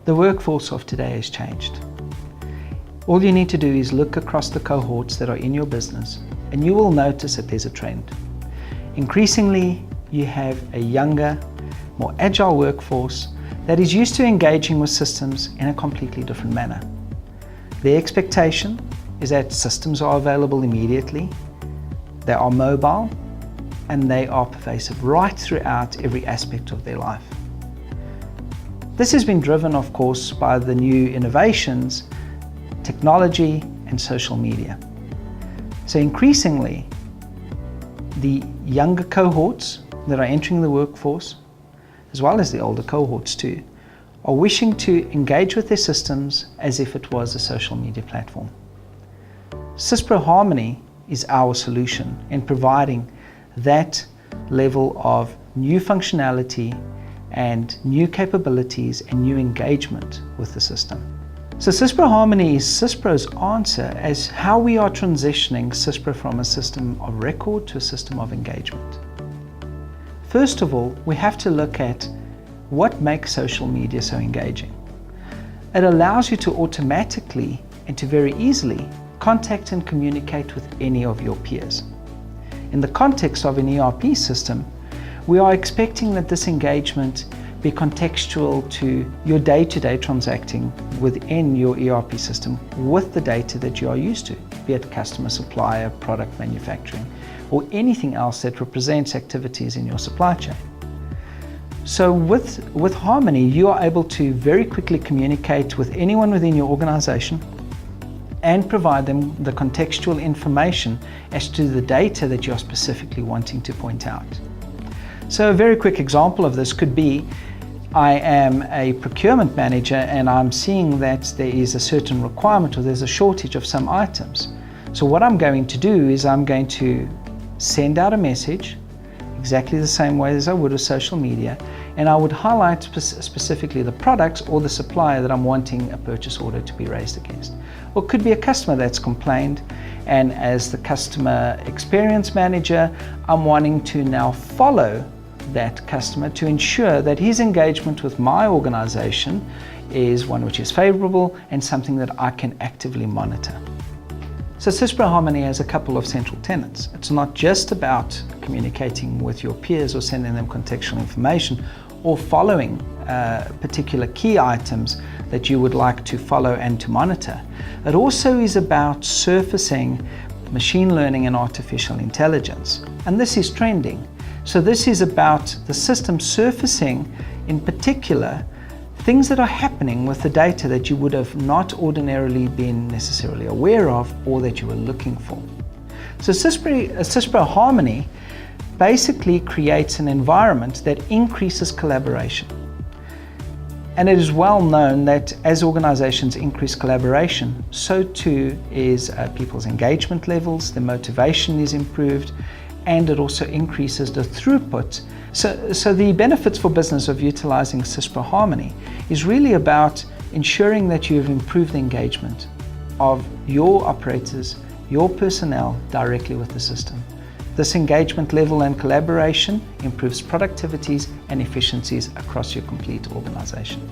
The workforce of today has changed. All you need to do is look across the cohorts that are in your business and you will notice that there's a trend. Increasingly, you have a younger, more agile workforce that is used to engaging with systems in a completely different manner. The expectation is that systems are available immediately, they are mobile, and they are pervasive right throughout every aspect of their life. This has been driven, of course, by the new innovations, technology, and social media. So increasingly, the younger cohorts that are entering the workforce, as well as the older cohorts too, are wishing to engage with their systems as if it was a social media platform. Syspro Harmony is our solution in providing that level of new functionality and new capabilities and new engagement with the system. So Syspro Harmony is Syspro's answer as how we are transitioning Syspro from a system of record to a system of engagement. First of all, we have to look at what makes social media so engaging. It allows you to automatically and to very easily contact and communicate with any of your peers. In the context of an ERP system, we are expecting that this engagement be contextual to your day-to-day transacting within your ERP system with the data that you are used to, be it customer, supplier, product manufacturing, or anything else that represents activities in your supply chain. So with Harmony, you are able to very quickly communicate with anyone within your organization and provide them the contextual information as to the data that you're specifically wanting to point out. So a very quick example of this could be, I am a procurement manager and I'm seeing that there is a certain requirement or there's a shortage of some items. So what I'm going to do is I'm going to send out a message exactly the same way as I would with social media, and I would highlight specifically the products or the supplier that I'm wanting a purchase order to be raised against. Or it could be a customer that's complained, and as the customer experience manager, I'm wanting to now follow that customer to ensure that his engagement with my organization is one which is favorable and something that I can actively monitor. So Syspro Harmony has a couple of central tenets. It's not just about communicating with your peers or sending them contextual information or following particular key items that you would like to follow and to monitor. It also is about surfacing machine learning and artificial intelligence. And this is trending. So this is about the system surfacing, in particular, things that are happening with the data that you would have not ordinarily been necessarily aware of or that you were looking for. So Syspro Harmony basically creates an environment that increases collaboration. And it is well known that as organizations increase collaboration, so too is people's engagement levels, their motivation is improved, and it also increases the throughput. So the benefits for business of utilizing Syspro Harmony is really about ensuring that you've improved the engagement of your operators, your personnel directly with the system. This engagement level and collaboration improves productivities and efficiencies across your complete organization.